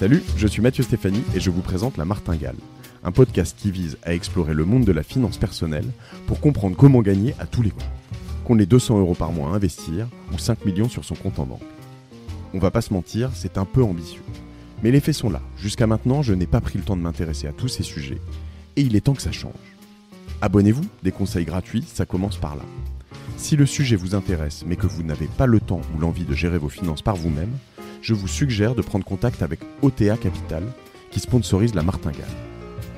Salut, je suis Mathieu Stéphanie et je vous présente La Martingale, un podcast qui vise à explorer le monde de la finance personnelle pour comprendre comment gagner à tous les coups. Qu'on ait 200 € par mois à investir ou 5 millions sur son compte en banque. On va pas se mentir, c'est un peu ambitieux. Mais les faits sont là. Jusqu'à maintenant, je n'ai pas pris le temps de m'intéresser à tous ces sujets. Et il est temps que ça change. Abonnez-vous, des conseils gratuits, ça commence par là. Si le sujet vous intéresse, mais que vous n'avez pas le temps ou l'envie de gérer vos finances par vous-même, je vous suggère de prendre contact avec OTA Capital, qui sponsorise La Martingale.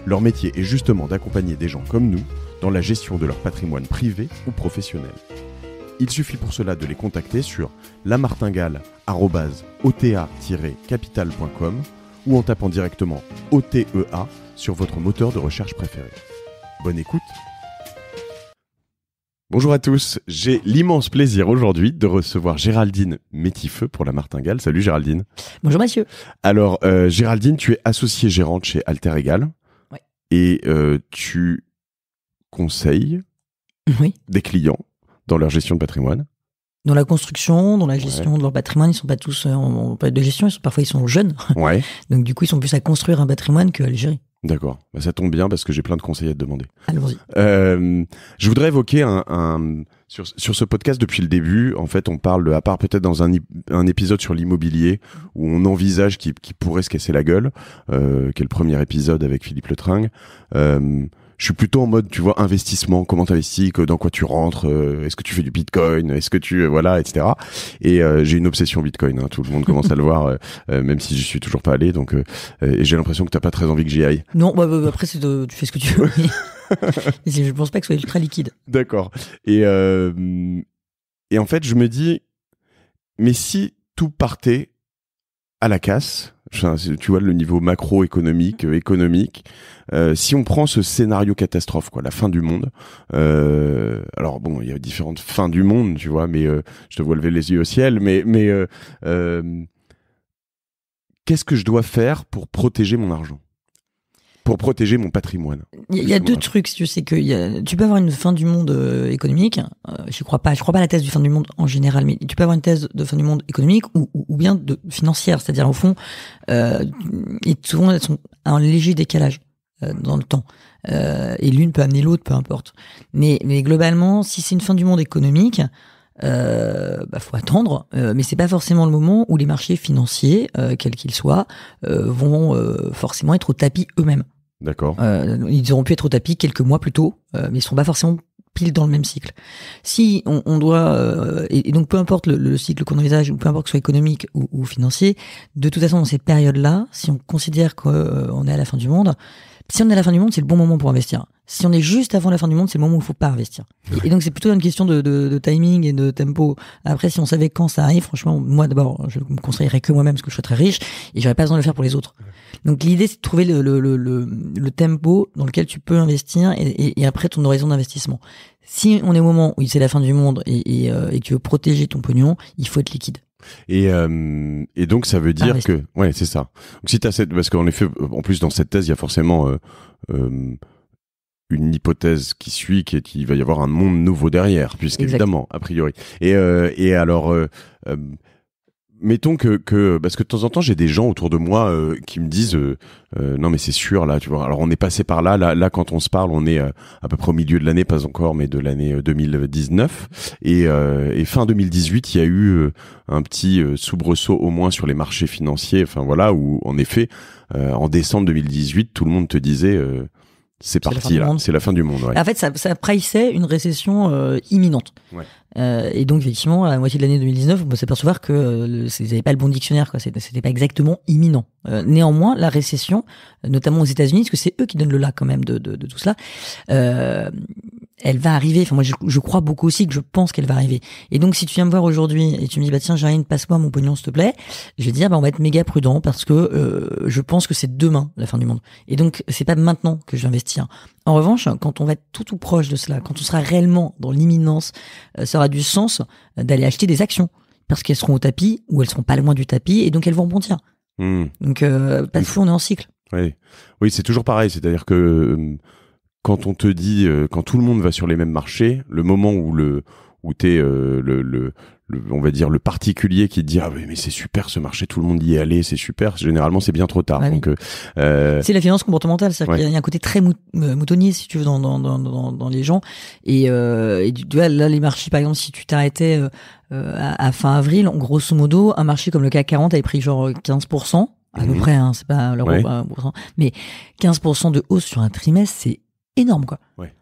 Leur métier est justement d'accompagner des gens comme nous dans la gestion de leur patrimoine privé ou professionnel. Il suffit pour cela de les contacter sur lamartingale@ota-capital.com ou en tapant directement OTEA sur votre moteur de recherche préféré. Bonne écoute. Bonjour à tous, j'ai l'immense plaisir aujourd'hui de recevoir Géraldine Métifeux pour La Martingale. Salut Géraldine. Bonjour Mathieu. Alors Géraldine, tu es associée gérante chez Alter Egal. Ouais. Et tu conseilles des clients dans leur gestion de patrimoine. Dans la construction, dans la gestion de leur patrimoine, ils sont pas tous en période de gestion, parfois ils sont jeunes. Ouais. Donc du coup, ils sont plus à construire un patrimoine qu'à le gérer. D'accord, bah, ça tombe bien parce que j'ai plein de conseils à te demander. Allons-y. Je voudrais évoquer sur ce podcast depuis le début. En fait, on parle, à part peut-être dans un épisode sur l'immobilier où on envisage qui pourrait se casser la gueule, qui est le premier épisode avec Philippe Letringue. Je suis plutôt en mode, tu vois, investissement, comment t'investis, dans quoi tu rentres, est-ce que tu fais du Bitcoin, est-ce que tu, voilà, etc. Et j'ai une obsession Bitcoin, hein, tout le monde commence à le voir, même si j'y suis toujours pas allé, donc et j'ai l'impression que t'as pas très envie que j'y aille. Non, bah, après tu fais ce que tu veux. Je pense pas que ce soit ultra liquide. D'accord. Et en fait, je me dis, mais si tout partait à la casse, enfin, tu vois le niveau macroéconomique, économique, si on prend ce scénario catastrophe, quoi, la fin du monde. Alors bon, il y a différentes fins du monde, tu vois, mais je te vois lever les yeux au ciel, mais qu'est-ce que je dois faire pour protéger mon argent, pour protéger mon patrimoine? Il y a deux trucs, si tu sais que tu peux avoir une fin du monde économique. Je crois pas à la thèse du fin du monde en général, mais tu peux avoir une thèse de fin du monde économique ou bien de financière, c'est-à-dire au fond, et souvent elles sont à un léger décalage dans le temps, et l'une peut amener l'autre, peu importe. Mais globalement, si c'est une fin du monde économique, faut attendre, mais c'est pas forcément le moment où les marchés financiers, quels qu'ils soient, vont forcément être au tapis eux-mêmes. D'accord. Ils auront pu être au tapis quelques mois plus tôt, mais ils seront pas forcément pile dans le même cycle. Si on doit, et donc peu importe le cycle qu'on envisage, ou peu importe que ce soit économique ou financier, de toute façon dans cette période-là, si on considère qu'on est à la fin du monde, si on est à la fin du monde, c'est le bon moment pour investir. Si on est juste avant la fin du monde, c'est le moment où il faut pas investir. Et donc c'est plutôt une question de timing et de tempo. Après, si on savait quand ça arrive, franchement, moi d'abord, je me conseillerais que moi-même parce que je suis très riche et j'aurais pas besoin de le faire pour les autres. Donc l'idée, c'est de trouver le tempo dans lequel tu peux investir et après ton horizon d'investissement. Si on est au moment où c'est la fin du monde et que tu veux protéger ton pognon, il faut être liquide. Et donc ça veut dire que c'est ça. Donc si t'as parce qu'en effet, en plus dans cette thèse, il y a forcément une hypothèse qui suit, qui est qu'il va y avoir un monde nouveau derrière, puisqu'évidemment, a priori. Et alors, mettons que parce que de temps en temps, j'ai des gens autour de moi qui me disent non mais c'est sûr là, tu vois. Alors on est passé par là quand on se parle, on est à peu près au milieu de l'année, pas encore, mais de l'année 2019 et fin 2018, il y a eu un petit soubresaut au moins sur les marchés financiers. Enfin voilà, où en effet, en décembre 2018, tout le monde te disait c'est parti là, c'est la fin du monde. Ouais. En fait, ça priceait une récession imminente. Ouais. Et donc effectivement, à la moitié de l'année 2019, on peut s'apercevoir que ils n'avaient pas le bon dictionnaire, quoi. C'était pas exactement imminent. Néanmoins, la récession, notamment aux États-Unis, parce que c'est eux qui donnent le là quand même de tout cela, elle va arriver. Enfin, moi, je crois beaucoup aussi que je pense qu'elle va arriver. Et donc, si tu viens me voir aujourd'hui et tu me dis, bah tiens, Géraldine, passe-moi mon pognon, s'il te plaît, je vais te dire, bah on va être méga prudent parce que je pense que c'est demain la fin du monde. Et donc, c'est pas maintenant que je vais investir. En revanche, quand on va être tout proche de cela, quand on sera réellement dans l'imminence, ça aura du sens d'aller acheter des actions parce qu'elles seront au tapis ou elles seront pas loin du tapis et donc elles vont rebondir. Donc, parce qu'on est en cycle. Oui, c'est toujours pareil. C'est-à-dire que quand on te dit, quand tout le monde va sur les mêmes marchés, le moment où où t'es on va dire le particulier qui te dit ah oui, mais c'est super ce marché, tout le monde y est allé, c'est super. Généralement c'est bien trop tard. Ouais, donc c'est la finance comportementale, c'est-à-dire qu'il y a un côté très moutonnier si tu veux dans les gens et tu vois là les marchés par exemple si tu t'arrêtais à fin avril, en grosso modo un marché comme le CAC 40 avait pris genre 15% à peu près, hein, c'est pas l'euro, mais 15% de hausse sur un trimestre, c'est énorme quoi. Ouais.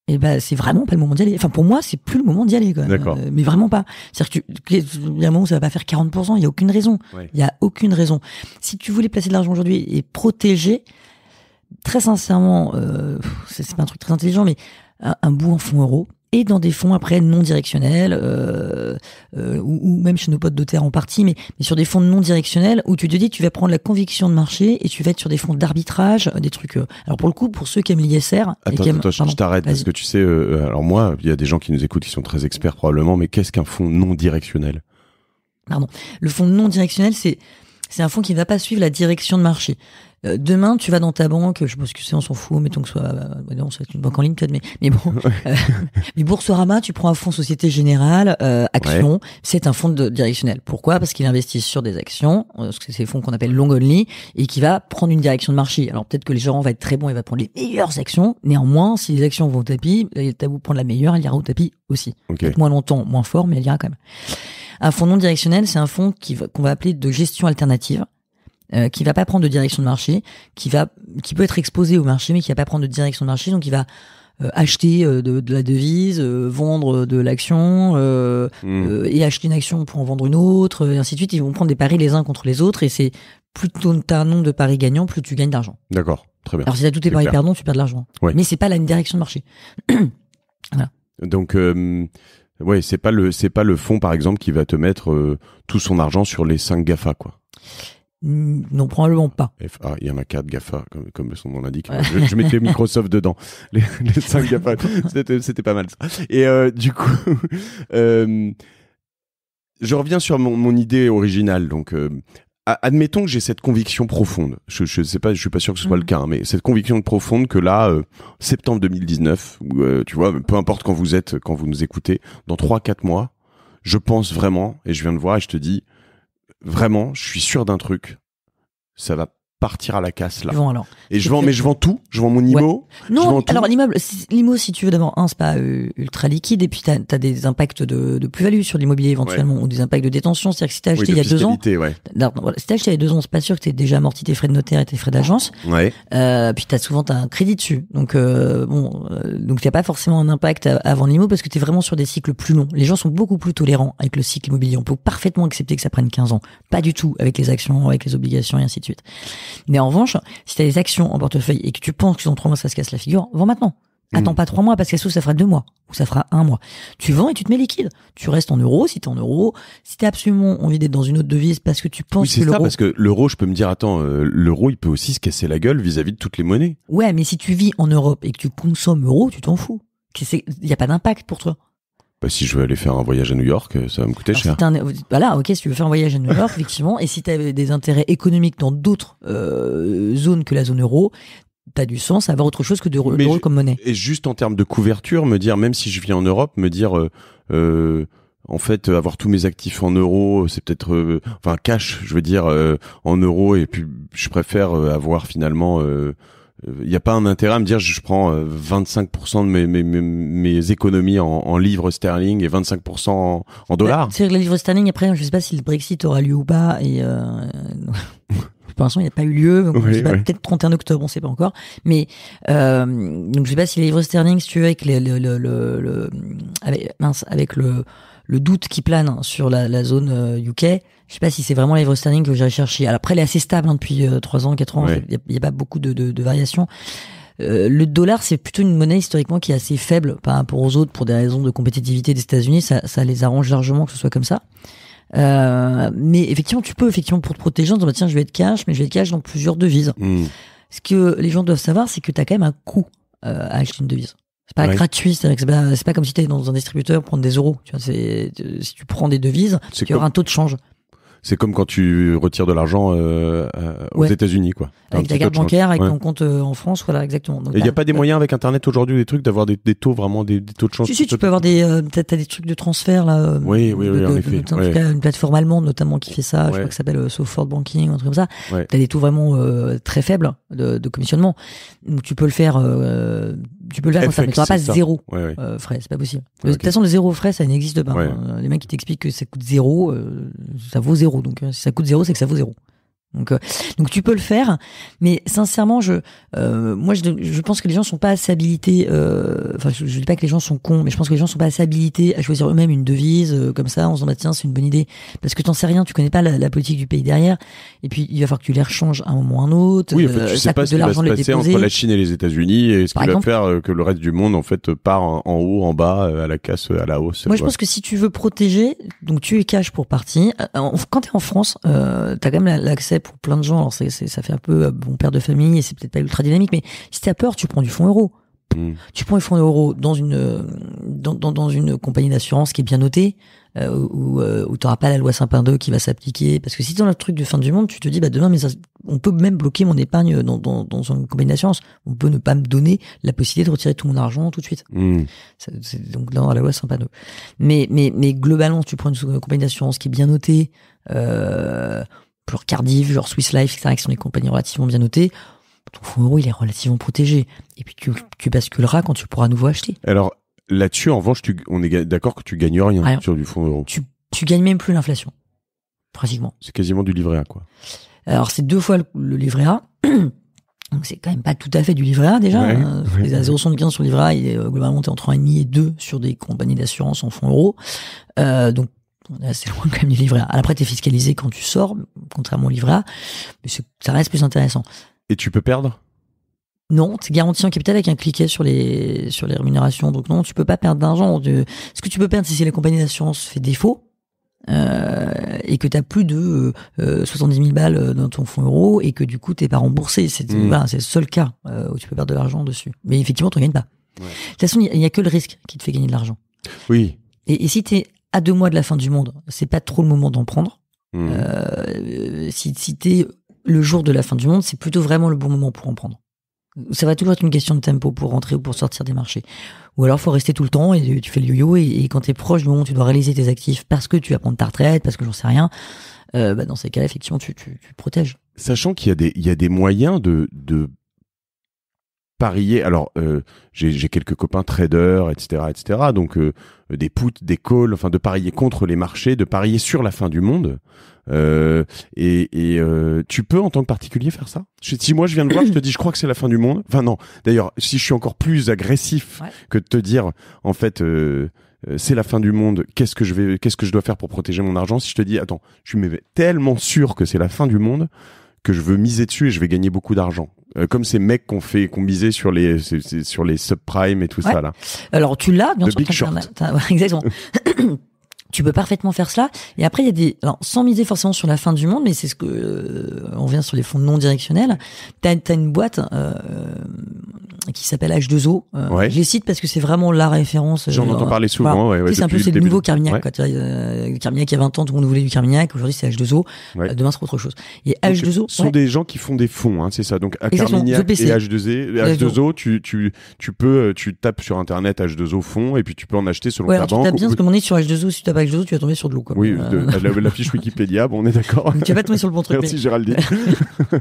Et ben c'est vraiment pas le moment d'y aller. Enfin pour moi c'est plus le moment d'y aller quoi. D'accord. Mais vraiment pas. C'est-à-dire que il y a un moment où ça va pas faire 40%, il y a aucune raison. Il y a aucune raison. Si tu voulais placer de l'argent aujourd'hui et protéger, très sincèrement, c'est pas un truc très intelligent, mais un bout en fonds euros et dans des fonds après non directionnels ou même chez nos potes de terre en partie, mais sur des fonds non directionnels où tu te dis tu vas prendre la conviction de marché et tu vas être sur des fonds d'arbitrage, des trucs. Alors pour le coup, pour ceux qui aiment l'ISR, attends, je t'arrête parce que tu sais, alors moi, il y a des gens qui nous écoutent qui sont très experts probablement, mais qu'est-ce qu'un fonds non directionnel ? Pardon, le fonds non directionnel, c'est un fonds qui ne va pas suivre la direction de marché. Demain, tu vas dans ta banque, je pense que c'est, on s'en fout, mettons que ce soit, non, c'est une banque en ligne peut-être, mais bon, mais Boursorama, tu prends un fonds Société Générale, Action, c'est un fonds directionnel. Pourquoi ? Parce qu'il investit sur des actions, parce que c'est des fonds qu'on appelle long only, et qui va prendre une direction de marché. Alors peut-être que le gérant va être très bon, il va prendre les meilleures actions, néanmoins, si les actions vont au tapis, t'as beau prendre la meilleure, elle ira au tapis aussi. Peut-être moins longtemps, moins fort, mais elle ira quand même. Un fonds non directionnel, c'est un fonds qu'on va appeler de gestion alternative. Qui va pas prendre de direction de marché, qui peut être exposé au marché, mais qui va pas prendre de direction de marché, donc il va acheter de la devise, vendre de l'action, et acheter une action pour en vendre une autre, et ainsi de suite. Ils vont prendre des paris les uns contre les autres, et c'est plus t'as un nombre de paris gagnants, plus tu gagnes d'argent. D'accord, très bien. Alors si t'as tous tes paris perdants, tu perds de l'argent. Ouais. Mais c'est pas la direction de marché. Voilà. Donc ouais, c'est pas le fonds par exemple qui va te mettre tout son argent sur les 5 GAFA quoi. Non, probablement pas. Il y en a 4 GAFA, comme son nom l'indique. Je mettais Microsoft dedans. Les 5 GAFA. C'était pas mal, ça. Et du coup, je reviens sur mon idée originale. Donc, admettons que j'ai cette conviction profonde. Je sais pas, je suis pas sûr que ce soit le cas, hein, mais cette conviction profonde que là, septembre 2019, tu vois, peu importe quand vous nous écoutez, dans 3-4 mois, je pense vraiment, et je viens de voir et je te dis, vraiment, je suis sûr d'un truc, ça va partir à la casse là. Bon, alors, et je vends tout, je vends mon IMO. Non, alors l'IMO, si tu veux d'abord, c'est pas ultra liquide, et puis t'as des impacts de plus-value sur l'immobilier éventuellement, ou des impacts de détention, c'est-à-dire que si t'as acheté il y a 2 ans, si t'as acheté il y a 2 ans, c'est pas sûr que t'aies déjà amorti tes frais de notaire et tes frais d'agence. Puis t'as un crédit dessus, donc donc y a pas forcément un impact avant l'IMO parce que t'es vraiment sur des cycles plus longs. Les gens sont beaucoup plus tolérants avec le cycle immobilier. On peut parfaitement accepter que ça prenne 15 ans, pas du tout avec les actions, avec les obligations et ainsi de suite. Mais en revanche, si t'as des actions en portefeuille et que tu penses que dans 3 mois ça se casse la figure, vends maintenant. Attends pas 3 mois parce que ça fera 2 mois ou ça fera 1 mois. Tu vends et tu te mets liquide. Tu restes en euros si t'es en euros. Si t'as absolument envie d'être dans une autre devise parce que tu penses que l'euro... parce que l'euro, je peux me dire, attends, l'euro, il peut aussi se casser la gueule vis-à-vis de toutes les monnaies. Ouais, mais si tu vis en Europe et que tu consommes euros, tu t'en fous. Il y a pas d'impact pour toi. Bah, si je veux aller faire un voyage à New York, ça va me coûter cher. Voilà, ok, si tu veux faire un voyage à New York, effectivement, et si tu as des intérêts économiques dans d'autres zones que la zone euro, t'as du sens à avoir autre chose que de l'euro comme monnaie. Et juste en termes de couverture, me dire, même si je vis en Europe, me dire, en fait, avoir tous mes actifs en euros, c'est peut-être, enfin, cash, je veux dire, en euros, et puis je préfère avoir finalement... il n'y a pas un intérêt à me dire je prends 25% de mes économies en livres sterling et 25% en dollars. C'est que les livres sterling, après, je sais pas si le Brexit aura lieu ou pas, et pour l'instant, il n'y a pas eu lieu, donc peut-être 31 octobre, on sait pas encore. Mais donc je sais pas si les livres sterling, si tu veux, avec le doute qui plane sur la zone UK, je sais pas si c'est vraiment les livres sterling que j'ai cherché. Alors après, elle est assez stable depuis 3 ans, 4 ans. Il y a pas beaucoup de variations. Le dollar, c'est plutôt une monnaie historiquement qui est assez faible par rapport aux autres pour des raisons de compétitivité des États-Unis. Ça les arrange largement que ce soit comme ça. Mais effectivement, tu peux pour te protéger en disant tiens, je vais être cash, mais je vais être cash dans plusieurs devises. Ce que les gens doivent savoir, c'est que tu as quand même un coût à acheter une devise. C'est pas gratuit, c'est pas comme si tu étais dans un distributeur pour prendre des euros. Tu vois, si tu prends des devises, il y aura un taux de change. C'est comme quand tu retires de l'argent aux États-Unis, quoi. Avec ta carte bancaire, avec ton compte en France, voilà, exactement. Donc, et il n'y a pas des moyens avec Internet aujourd'hui, des trucs, d'avoir des taux vraiment, des taux de change? Si, tu peux avoir t'as des trucs de transfert, là. Oui, en effet. En tout cas, une plateforme allemande, notamment, qui fait ça. Je crois que ça s'appelle Software Banking, un truc comme ça. Ouais. T'as des taux vraiment très faibles de commissionnement. Donc, tu peux le faire comme ça, mais tu n'auras pas zéro frais. C'est pas possible. De toute façon, le zéro frais, ça n'existe pas. Les mecs qui t'expliquent que ça coûte zéro, ça vaut zéro. Donc, si ça coûte zéro, c'est que ça vaut zéro. Donc tu peux le faire, mais sincèrement, moi je pense que les gens sont pas assez habilités. Enfin, je dis pas que les gens sont cons, mais je pense que les gens sont pas assez habilités à choisir eux-mêmes une devise comme ça, en se disant bah tiens c'est une bonne idée, parce que t'en sais rien, tu connais pas la politique du pays derrière, et puis il va falloir que tu les rechanges à un moment ou à un autre. Oui, en fait, tu sais pas ce qui va se passer entre la Chine et les États-Unis, et ce qui va faire que le reste du monde en fait part en haut, en bas, à la casse, à la hausse. Moi je pense que si tu veux protéger, donc tu es cash pour partie. Quand t'es en France, t'as quand même l'accès pour plein de gens. Alors ça fait un peu bon père de famille et c'est peut-être pas ultra dynamique, mais si t'as peur, tu prends du fonds euro. Tu prends du fonds euro dans une compagnie d'assurance qui est bien notée, où t'auras pas la loi Sapin 2 qui va s'appliquer, parce que si dans le truc de fin du monde, tu te dis bah demain on peut même bloquer mon épargne dans une compagnie d'assurance. On peut ne pas me donner la possibilité de retirer tout mon argent tout de suite. C'est donc dans la loi Sapin 2. Mais globalement, tu prends une compagnie d'assurance qui est bien notée, genre Cardiff, genre Swiss Life, etc., qui sont des compagnies relativement bien notées, ton fonds euro, il est relativement protégé. Et puis tu basculeras quand tu pourras à nouveau acheter. Alors, là-dessus, en revanche, on est d'accord que tu gagnes rien sur du fonds euro. Tu gagnes même plus l'inflation, pratiquement. C'est quasiment du livret A, quoi. Alors, c'est 2 fois le livret A. Donc, c'est quand même pas tout à fait du livret A, déjà. Ouais. À 0,75 sur le livret A, il est globalement monté entre 1,5 et 2 sur des compagnies d'assurance en fonds euro. Donc, on est assez loin quand même du livret A. Après, t'es fiscalisé quand tu sors, contrairement au livret A, mais ça reste plus intéressant. Et tu peux perdre? Non, t'es garanti en capital avec un cliquet sur les rémunérations. Donc non, tu peux pas perdre d'argent. Ce que tu peux perdre, c'est si la compagnie d'assurance fait défaut, et que t'as plus de 70 000 balles dans ton fonds euro et que du coup t'es pas remboursé. Voilà, c'est le seul cas où tu peux perdre de l'argent dessus. Mais effectivement, t'en gagnes pas. Ouais. De toute façon, il y a que le risque qui te fait gagner de l'argent. Oui. Et si t'es à 2 mois de la fin du monde, c'est pas trop le moment d'en prendre. Si t'es le jour de la fin du monde, c'est plutôt vraiment le bon moment pour en prendre. Ça va toujours être une question de tempo pour rentrer ou pour sortir des marchés. Ou alors, faut rester tout le temps et tu fais le yo-yo et quand t'es proche du moment où tu dois réaliser tes actifs parce que tu vas prendre ta retraite, parce que j'en sais rien, dans ces cas-là, effectivement, tu protèges. Sachant qu'il y a des moyens de parier. Alors, j'ai quelques copains traders, etc., donc des puts, des calls, enfin de parier contre les marchés, de parier sur la fin du monde. Tu peux en tant que particulier faire ça? Si moi je viens de voir, je te dis je crois que c'est la fin du monde. Enfin non. D'ailleurs, si je suis encore plus agressif que de te dire en fait c'est la fin du monde, qu'est-ce que je dois faire pour protéger mon argent? Si je te dis attends, je suis tellement sûr que c'est la fin du monde que je veux miser dessus et je vais gagner beaucoup d'argent. Comme ces mecs qu'on misé sur les subprimes et tout ça là. Alors tu l'as bien sûr. Big Short. Exactement. Tu peux parfaitement faire cela. Et après, il y a alors, sans miser forcément sur la fin du monde, mais c'est ce que, on vient sur les fonds non directionnels. T'as une boîte, qui s'appelle H2O. Je les cite parce que c'est vraiment la référence. J'en entends parler souvent, c'est un peu, c'est le nouveau Carmignac, Carmignac, il y a 20 ans, tout le monde voulait du Carmignac. Aujourd'hui, c'est H2O. Demain, c'est autre chose. Et donc, H2O. Ce sont des gens qui font des fonds, hein, c'est ça. Donc, à Carmignac et H2O, tu tapes sur Internet H2O fonds et puis tu peux en acheter selon ta banque. Tu tapes bien, parce que on est sur H2O, si tu tapes H2O, tu vas tomber sur de l'eau, quoi. Oui, la fiche Wikipédia, bon, on est d'accord. Tu vas pas tomber sur le bon truc. Merci, Géraldine.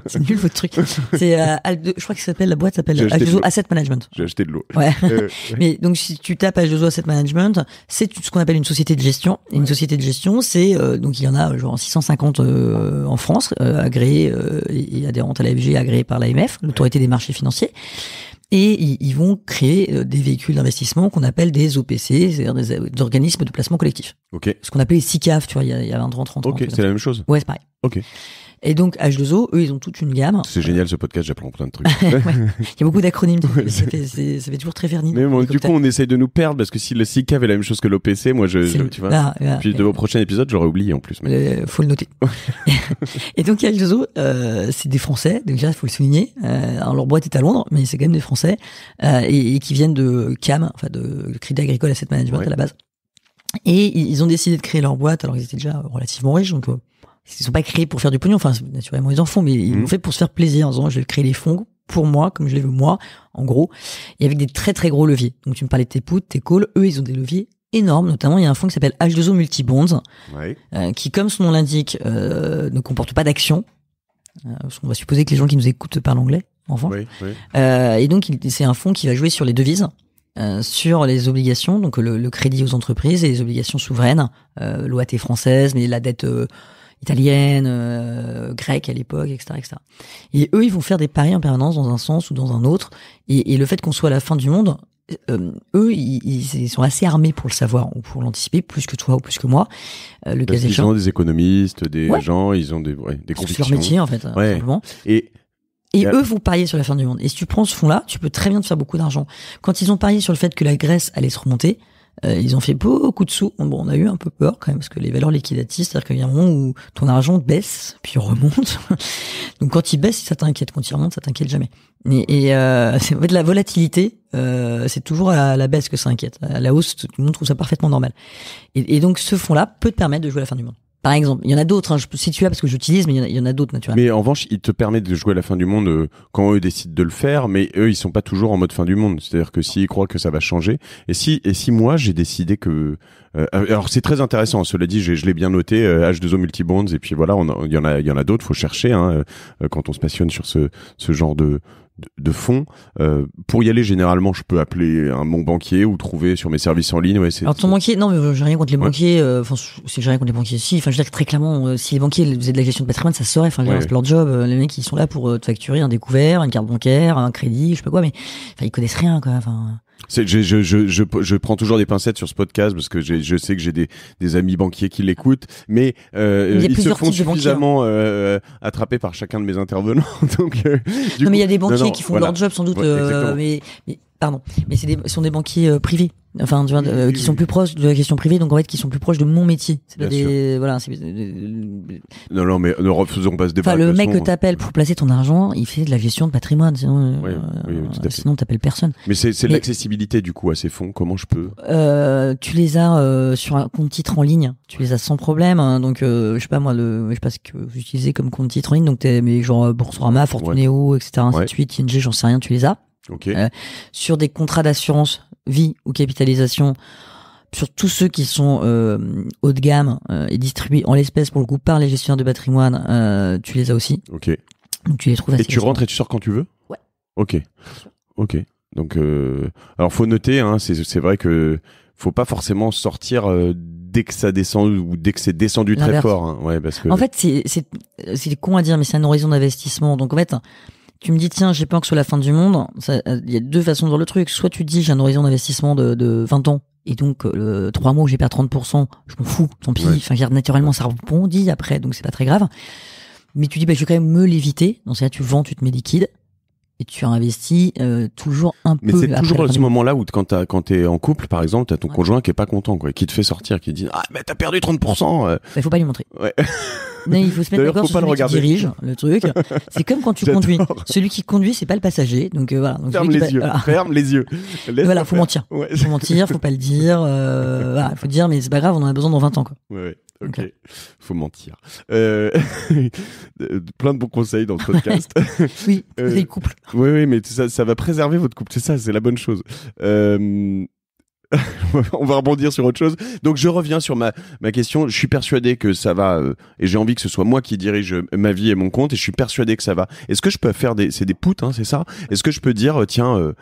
C'est nul, votre truc. C'est, je crois que la boîte s'appelle H2O Asset Management. J'ai acheté de l'eau. Ouais. Mais donc, si tu tapes H2O Asset Management, c'est ce qu'on appelle une société de gestion. Et une société de gestion, c'est, donc il y en a genre 650 en France, agréées et adhérentes à l'AFG, agréées par l'AMF, l'autorité des marchés financiers. Et ils vont créer des véhicules d'investissement qu'on appelle des OPC, c'est-à-dire des organismes de placement collectif. Ok. Ce qu'on appelait les SICAV, tu vois, il y a 20 ans, 30 ans. Ok, c'est la même chose. Ouais, c'est pareil. Ok. Et donc, H2O, eux, ils ont toute une gamme. C'est génial, ce podcast, j'apprends plein de trucs. Ouais. Il y a beaucoup d'acronymes. Ça fait toujours très vernis. Mais bon, du coup, on essaye de nous perdre parce que si le SICAV est la même chose que l'OPC, moi, tu vois. Puis de vos prochains épisodes, j'aurais oublié en plus. Faut le noter. Et donc, H2O, c'est des Français. Donc, déjà, faut le souligner. Alors, leur boîte est à Londres, mais c'est quand même des Français, et qui viennent de CAM, enfin, de Crédit Agricole Asset Management à la base. Et ils ont décidé de créer leur boîte. Alors, ils étaient déjà relativement riches, donc, ils sont pas créés pour faire du pognon. Enfin, naturellement, ils en font, mais ils l'ont fait pour se faire plaisir. En disant, je vais créer les fonds pour moi, comme je les veux moi, en gros, et avec des très très gros leviers. Donc, tu me parlais de tes puts, tes calls. Eux, ils ont des leviers énormes. Notamment, il y a un fonds qui s'appelle H2O Multibonds, qui, comme son nom l'indique, ne comporte pas d'action. On va supposer que les gens qui nous écoutent parlent anglais, enfin. Et donc, c'est un fonds qui va jouer sur les devises. Sur les obligations, donc le crédit aux entreprises et les obligations souveraines, l'OAT française, mais la dette italienne, grecque à l'époque, etc., etc. Et eux, ils vont faire des paris en permanence dans un sens ou dans un autre. Et le fait qu'on soit à la fin du monde, eux, ils sont assez armés pour le savoir ou pour l'anticiper, plus que toi ou plus que moi. Le cas échéant. Ils ont des économistes, des gens, ils ont des convictions. C'est leur métier, en fait, simplement. Et eux vont parier sur la fin du monde. Et si tu prends ce fonds-là, tu peux très bien te faire beaucoup d'argent. Quand ils ont parié sur le fait que la Grèce allait se remonter, ils ont fait beaucoup de sous. Bon, on a eu un peu peur quand même, parce que les valeurs liquidatives, c'est-à-dire qu'il y a un moment où ton argent baisse, puis remonte. Donc quand il baisse, ça t'inquiète. Quand il remonte, ça t'inquiète jamais. C'est en fait la volatilité, c'est toujours à la baisse que ça inquiète. À la hausse, tout le monde trouve ça parfaitement normal. Et donc ce fonds-là peut te permettre de jouer à la fin du monde. Par exemple, il y en a d'autres, hein, je peux situer parce que j'utilise, mais il y en a d'autres naturellement. Mais en revanche, il te permet de jouer à la fin du monde quand eux décident de le faire, mais eux, ils sont pas toujours en mode fin du monde. C'est-à-dire que s'ils croient que ça va changer, et si moi j'ai décidé que, alors c'est très intéressant. Cela dit, je l'ai bien noté, H2O Multibonds, et puis voilà, il y en a d'autres. Faut chercher quand on se passionne sur ce genre de fonds. Pour y aller, généralement, je peux appeler mon banquier ou trouver sur mes services en ligne. Alors ton banquier, non, mais j'ai rien contre les banquiers. Enfin, j'ai rien contre les banquiers. Si, enfin, je veux dire que très clairement, si les banquiers faisaient de la gestion de patrimoine, ça se saurait. Enfin, c'est leur job. Les mecs, ils sont là pour te facturer un découvert, une carte bancaire, un crédit, je sais pas quoi. Mais enfin, ils connaissent rien, quoi. Enfin. Je prends toujours des pincettes sur ce podcast parce que je sais que j'ai des amis banquiers qui l'écoutent, mais ils se font suffisamment attraper par chacun de mes intervenants. Donc, non, mais il y a des banquiers qui font leur job sans doute, mais pardon, mais ce sont des banquiers privés. Enfin, tu vois, qui sont plus proches de la question privée, donc en fait, qui sont plus proches de mon métier. C'est pas des, voilà, non, mais ne refaisons pas ce débat. Enfin, le mec que t'appelles pour placer ton argent, il fait de la gestion de patrimoine, sinon, sinon t'appelles personne. Mais c'est l'accessibilité, du coup, à ces fonds. Comment je peux? Tu les as, sur un compte titre en ligne. Tu les as sans problème, hein. Donc, je sais pas, moi, je sais pas ce que vous utilisez comme compte titre en ligne. Donc, mais genre, Boursorama, Fortunéo, etc., ainsi de suite, ING, j'en sais rien, tu les as. Sur des contrats d'assurance vie ou capitalisation, sur tous ceux qui sont haut de gamme et distribués en l'espèce pour le coup par les gestionnaires de patrimoine, tu les as aussi. Donc tu les trouves assez et tu rentres et tu sors quand tu veux. Ouais. Ok. Donc alors faut noter, hein, c'est vrai que faut pas forcément sortir dès que ça descend ou dès que c'est descendu très fort, hein. Parce que en fait c'est con à dire, mais c'est un horizon d'investissement. Donc en fait, tu me dis, tiens, j'ai peur que ce soit la fin du monde. Il y a deux façons de voir le truc. Soit tu te dis, j'ai un horizon d'investissement de 20 ans. Et donc, 3 mois où j'ai perdu 30%, je m'en fous, tant pis. Enfin, naturellement, ça rebondit après, donc c'est pas très grave. Mais tu dis, je vais quand même me l'éviter. Dans ce cas-là, tu vends, tu te mets liquide. Et tu investis toujours un peu. Mais c'est toujours à ce moment-là où quand t'es en couple, par exemple, t'as ton conjoint qui est pas content, quoi, qui te fait sortir, qui dit mais t'as perdu 30%. Faut pas lui montrer. Non, il faut se mettre d'accord sur celui qui dirige le truc. C'est comme quand tu conduis. Celui qui conduit, c'est pas le passager. Donc voilà. Donc, ferme les yeux. Voilà, faut mentir. Faut mentir, faut pas le dire. Voilà, faut dire, mais c'est pas grave, on en a besoin dans 20 ans, quoi. Ok, faut mentir. Plein de bons conseils dans le podcast. Oui, c'est le couple. Oui, mais ça va préserver votre couple. C'est ça, c'est la bonne chose. On va rebondir sur autre chose. Donc je reviens sur ma question. Je suis persuadé que ça va, et j'ai envie que ce soit moi qui dirige ma vie et mon compte, et je suis persuadé que ça va. Est-ce que je peux faire c'est des puts, hein, c'est ça? Est-ce que je peux dire, tiens,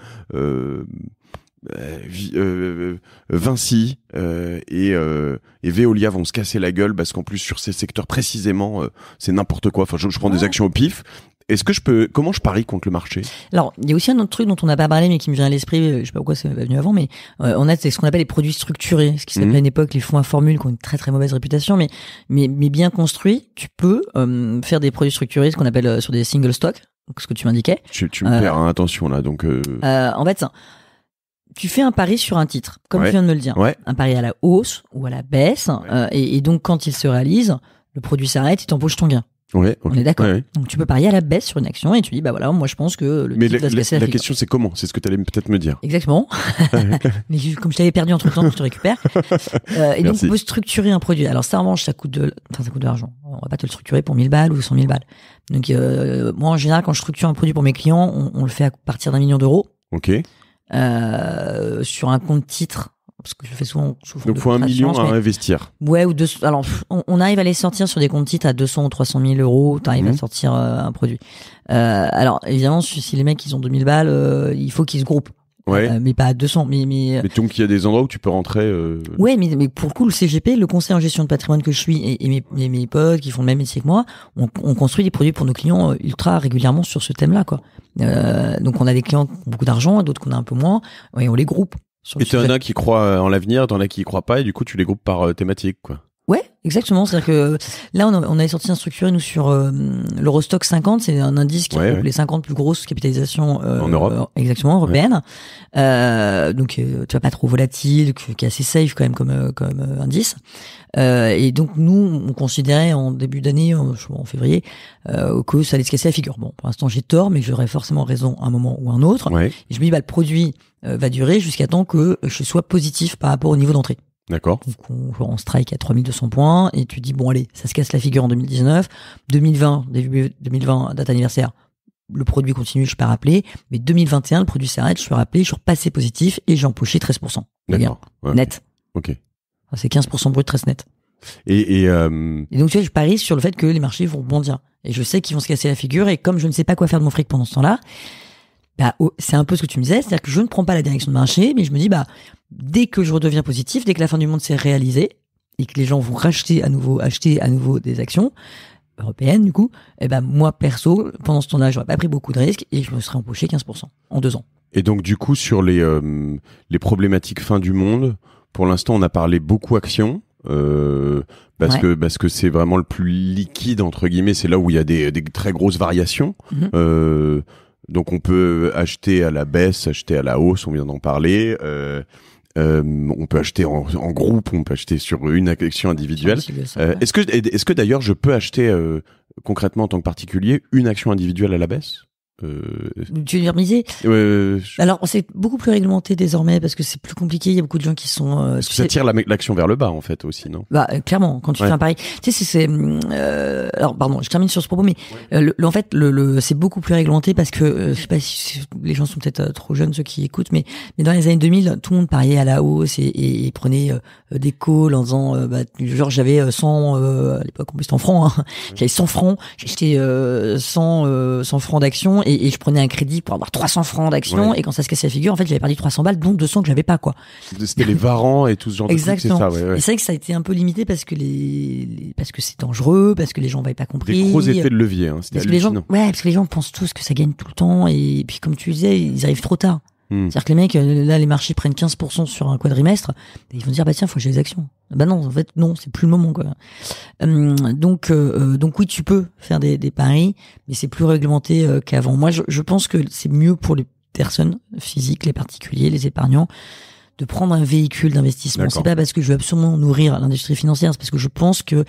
Vinci et Veolia vont se casser la gueule parce qu'en plus sur ces secteurs précisément, c'est n'importe quoi. Enfin, je prends des actions au pif. Est-ce que comment je parie contre le marché? Alors, il y a aussi un autre truc dont on n'a pas parlé, mais qui me vient à l'esprit, je sais pas pourquoi c'est pas venu avant, mais on a ce qu'on appelle les produits structurés, ce qui s'appelait à une époque les fonds à formule, qui ont une très très mauvaise réputation, mais bien construits, tu peux faire des produits structurés, ce qu'on appelle sur des single stock, donc ce que tu m'indiquais. Tu me perds, hein, attention là, donc. En fait, tu fais un pari sur un titre, comme tu viens de me le dire, un pari à la hausse ou à la baisse, et donc quand il se réalise, le produit s'arrête, il t'empoche ton gain. Ouais, on est d'accord. Donc tu peux parier à la baisse sur une action et tu dis bah voilà, moi je pense que le titre va se casser la figure. La question c'est comment? C'est ce que tu allais peut-être me dire. Exactement. Mais comme je t'avais perdu entre temps, je te récupère. Et donc on peut structurer un produit. Alors ça en revanche ça coûte de l'argent. On va pas te le structurer pour 1000 balles ou 100 000 balles. Donc moi en général quand je structure un produit pour mes clients, on le fait à partir d'1 million d'euros. Ok. Sur un compte titre. Parce que je fais souvent. Donc, il faut 1 million à investir. Ouais, ou 200. Alors, on arrive à les sortir sur des comptes titres à 200 ou 300 000 euros. T'arrives à sortir un produit. Alors, évidemment, si les mecs, ils ont 2000 balles, il faut qu'ils se groupent. Ouais. Mais pas à 200. Mais donc, il y a des endroits où tu peux rentrer. Ouais, mais pour le coup, le CGP, le conseil en gestion de patrimoine que je suis et mes potes qui font le même métier que moi, on construit des produits pour nos clients ultra régulièrement sur ce thème-là, quoi. Donc, on a des clients qui ont beaucoup d'argent, d'autres qu'on a un peu moins, et on les groupe. Et t'en as qui croient en l'avenir, t'en as qui y croient pas, et du coup tu les groupes par thématique, quoi. Ouais, exactement. C'est-à-dire que là, on avait sorti un structuré, nous, sur l'Eurostock 50. C'est un indice qui regroupe les 50 plus grosses capitalisations en Europe. Exactement, européennes. Donc, tu vois, pas trop volatile, qui est assez safe quand même comme indice. Et donc, nous, on considérait en début d'année, en février, que ça allait se casser la figure. Bon, pour l'instant, j'ai tort, mais j'aurais forcément raison à un moment ou un autre. Ouais. Et je me dis, le produit va durer jusqu'à temps que je sois positif par rapport au niveau d'entrée. D'accord. Donc on strike à 3200 points et tu dis bon allez, ça se casse la figure en 2019, 2020, début 2020, date anniversaire, le produit continue, je suis pas rappelé, mais 2021, le produit s'arrête, je suis rappelé, je suis repassé positif et j'ai empoché 13%. D'accord. Ouais. Net. Ok. C'est 15% brut, 13 net. Et donc tu vois, je parie sur le fait que les marchés vont bondir et je sais qu'ils vont se casser la figure et comme je ne sais pas quoi faire de mon fric pendant ce temps-là, c'est un peu ce que tu me disais, c'est-à-dire que je ne prends pas la direction de marché, mais je me dis dès que je redeviens positif, dès que la fin du monde s'est réalisée et que les gens vont acheter à nouveau des actions européennes du coup, moi perso, pendant ce temps-là, j'aurais pas pris beaucoup de risques et je me serais empoché 15% en 2 ans. Et donc du coup sur les problématiques fin du monde, pour l'instant on a parlé beaucoup actions. Parce que c'est vraiment le plus liquide entre guillemets, c'est là où il y a des très grosses variations. Donc on peut acheter à la baisse, acheter à la hausse, on vient d'en parler. On peut acheter en groupe, on peut acheter sur une action individuelle. Est-ce que d'ailleurs je peux acheter concrètement en tant que particulier une action individuelle à la baisse? Tu veux dire miser? Alors c'est beaucoup plus réglementé désormais parce que c'est plus compliqué. Il y a beaucoup de gens qui sont. Ça tire l'action vers le bas en fait aussi, non? Clairement, quand tu fais un pari, tu sais, alors pardon, je termine sur ce propos, mais en fait, c'est beaucoup plus réglementé parce que je sais pas si les gens sont peut-être trop jeunes ceux qui écoutent, mais dans les années 2000, tout le monde pariait à la hausse et prenait des calls en disant genre j'avais 100 à l'époque en plus c'était en francs, hein, j'avais 100 francs, j'achetais 100 francs d'actions. Et je prenais un crédit pour avoir 300 francs d'action et quand ça se cassait la figure, en fait, j'avais perdu 300 balles, dont 200 que j'avais pas, quoi. C'était les varans et tout ce genre de trucs, c'est ça, ouais. Et c'est vrai que ça a été un peu limité parce que parce que c'est dangereux, parce que les gens n'avaient pas compris. Des gros effets de levier, hein. C'était hallucinant. Parce que les gens pensent tous que ça gagne tout le temps et puis comme tu disais, ils arrivent trop tard. C'est-à-dire que les mecs, là, les marchés prennent 15% sur un quadrimestre, et ils vont dire, tiens, faut que j'ai des actions. Non, en fait, non, c'est plus le moment, quoi. Donc oui, tu peux faire des paris, mais c'est plus réglementé qu'avant. Moi, je pense que c'est mieux pour les personnes physiques, les particuliers, les épargnants, de prendre un véhicule d'investissement. C'est pas parce que je veux absolument nourrir l'industrie financière, c'est parce que je pense que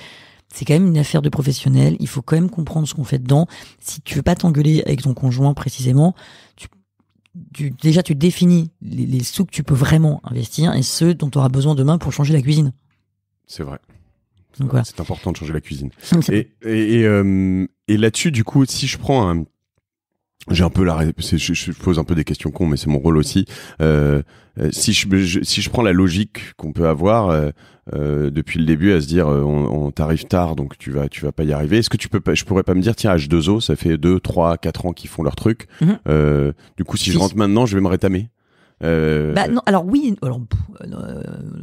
c'est quand même une affaire de professionnels. Il faut quand même comprendre ce qu'on fait dedans. Si tu veux pas t'engueuler avec ton conjoint précisément, déjà tu définis les sous que tu peux vraiment investir et ceux dont tu auras besoin demain pour changer la cuisine. C'est vrai. Donc, voilà. C'est important de changer la cuisine. Et là-dessus, du coup, si je prends j'ai un peu je pose un peu des questions cons, mais c'est mon rôle aussi. Si je prends la logique qu'on peut avoir depuis le début à se dire on t'arrive tard donc tu vas pas y arriver. Est-ce que je pourrais pas me dire tiens H2O ça fait 2, 3, 4 ans qu'ils font leur truc. Du coup si je rentre maintenant je vais me rétamer. Non, alors oui,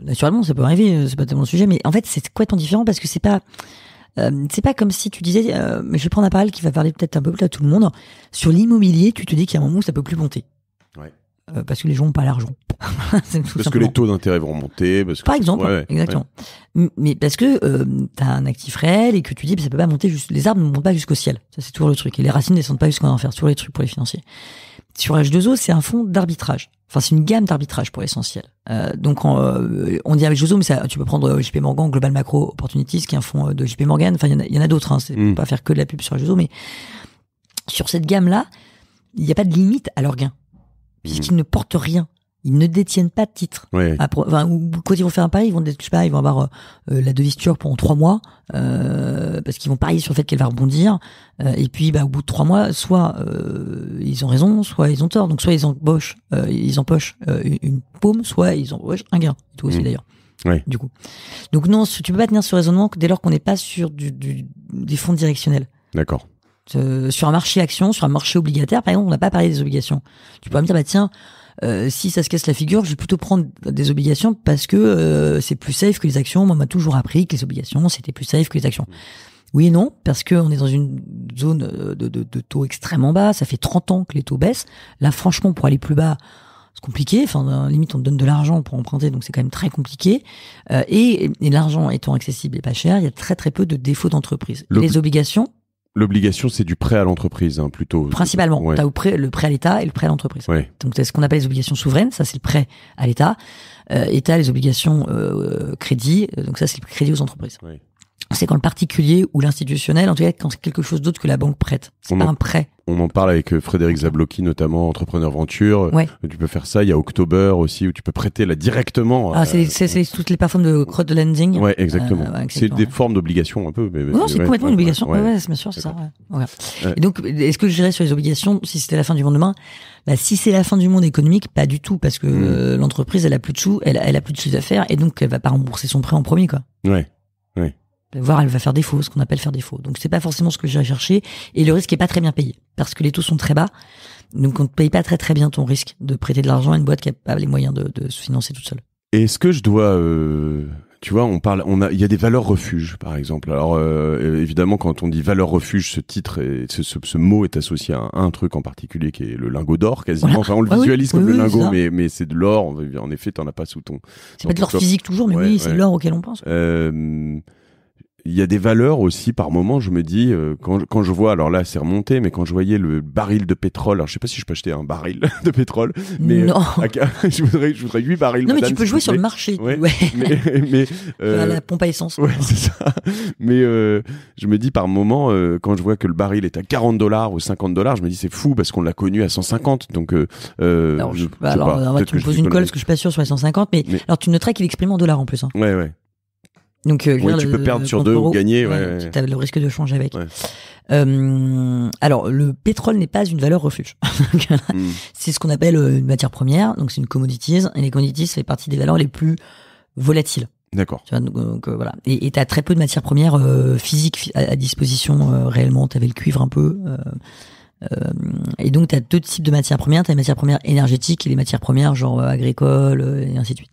naturellement ça peut arriver, c'est pas tellement le sujet, mais en fait c'est complètement différent parce que c'est pas comme si tu disais mais je vais prendre un parallèle qui va parler peut-être un peu plus à tout le monde. Sur l'immobilier, tu te dis qu'il y a un moment où ça peut plus monter. Ouais. Parce que les gens n'ont pas l'argent. Parce que les taux d'intérêt vont monter. Par exemple, exactement. Ouais. Mais parce que t'as un actif réel et que tu dis ça peut pas monter les arbres ne montent pas jusqu'au ciel. Ça c'est toujours le truc. Et les racines ne descendent pas jusqu'en enfer. C'est toujours les trucs pour les financiers. sur H2O, c'est un fonds d'arbitrage. Enfin, c'est une gamme d'arbitrage pour l'essentiel. Donc, on dit H2O, mais ça, tu peux prendre JP Morgan, Global Macro Opportunities, qui est un fonds de JP Morgan. Enfin, il y en a d'autres. Hein. C'est pas faire que de la pub sur H2O, mais sur cette gamme-là, il n'y a pas de limite à leurs gains, puisqu'ils ne portent rien. Ils ne détiennent pas de titre. Ouais. Ou quand ils vont faire un pari, ils vont avoir la devise turque pendant 3 mois, parce qu'ils vont parier sur le fait qu'elle va rebondir. Et puis, au bout de 3 mois, soit ils ont raison, soit ils ont tort. Donc, soit ils empochent une paume, soit ils empochent un gain. Tout aussi d'ailleurs. Ouais. Du coup. Donc non, tu peux pas tenir ce raisonnement dès lors qu'on n'est pas sur des fonds directionnels. D'accord. Sur un marché action, sur un marché obligataire, par exemple, on n'a pas parlé des obligations. Tu pourrais me dire, tiens, si ça se casse la figure, je vais plutôt prendre des obligations parce que c'est plus safe que les actions. Moi, on m'a toujours appris que les obligations, c'était plus safe que les actions. Oui et non, parce que on est dans une zone de taux extrêmement bas. Ça fait 30 ans que les taux baissent. Là, franchement, pour aller plus bas, c'est compliqué. Enfin, limite, on te donne de l'argent pour emprunter, donc c'est quand même très compliqué. Et l'argent étant accessible et pas cher, il y a très très peu de défauts d'entreprise. Les obligations. L'obligation, c'est du prêt à l'entreprise, hein, plutôt. Principalement. Ouais. T'as le prêt à l'État et le prêt à l'entreprise. Ouais. Donc, t'as ce qu'on appelle les obligations souveraines. Ça, c'est le prêt à l'État. Et t'as les obligations crédit. Donc, ça, c'est le crédit aux entreprises. Ouais. C'est quand le particulier ou l'institutionnel, en tout cas, quand c'est quelque chose d'autre que la banque prête. C'est pas un prêt. On en parle avec Frédéric Zablocki, notamment, Entrepreneur Venture. Ouais. Tu peux faire ça. Il y a October aussi, où tu peux prêter là directement. C'est toutes les plateformes de crowdlending. Ouais, exactement. C'est des formes d'obligations un peu. Non, c'est complètement une obligation. Ouais, c'est bien sûr, c'est ça. Ouais. Voilà. Et donc, est-ce que je dirais sur les obligations, si c'était la fin du monde demain, si c'est la fin du monde économique, pas du tout, parce que l'entreprise, elle a plus de sous, elle a plus de chiffre d'affaires, et donc elle va pas rembourser son prêt en premier, quoi. Ouais. Voire elle va faire défaut, ce qu'on appelle faire défaut. Donc c'est pas forcément ce que j'ai cherché, et le risque est pas très bien payé parce que les taux sont très bas. Donc on ne paye pas très très bien ton risque de prêter de l'argent à une boîte qui a pas les moyens de se financer toute seule. Et est-ce que je dois tu vois, il y a des valeurs refuges, par exemple. Alors, évidemment, quand on dit valeur refuge, ce titre et ce mot est associé à un truc en particulier qui est le lingot d'or, quasiment. Voilà. Enfin, on le visualise comme le lingot, mais c'est de l'or. En effet, t'en as pas sous ton. C'est pas de l'or physique toujours, mais c'est de l'or auquel on pense. Il y a des valeurs aussi, par moment, je me dis, quand je vois, alors là, c'est remonté, mais quand je voyais le baril de pétrole, alors je sais pas si je peux acheter un baril de pétrole, mais non. Je voudrais 8 barils. Non, mais tu peux jouer sur le marché. Ouais. À la pompe à essence. Ouais, c'est ça. Mais je me dis, par moment, quand je vois que le baril est à $40 ou $50, je me dis, c'est fou parce qu'on l'a connu à 150. Donc, alors, tu me poses une colle parce que je suis pas sûr sur les 150, mais alors tu noteras qu'il exprime en dollars en plus. Hein. Ouais. Donc, tu peux perdre sur 2 ou gagner. Tu as le risque de changer avec. Ouais. Alors, le pétrole n'est pas une valeur refuge. C'est ce qu'on appelle une matière première. Donc, c'est une commodities. Et les commodities, ça fait partie des valeurs les plus volatiles. D'accord. Tu vois, donc voilà. Et tu as très peu de matières premières physiques à disposition réellement. Tu avais le cuivre un peu. Et donc, tu as 2 types de matières premières. Tu as les matières premières énergétiques et les matières premières genre agricoles et ainsi de suite.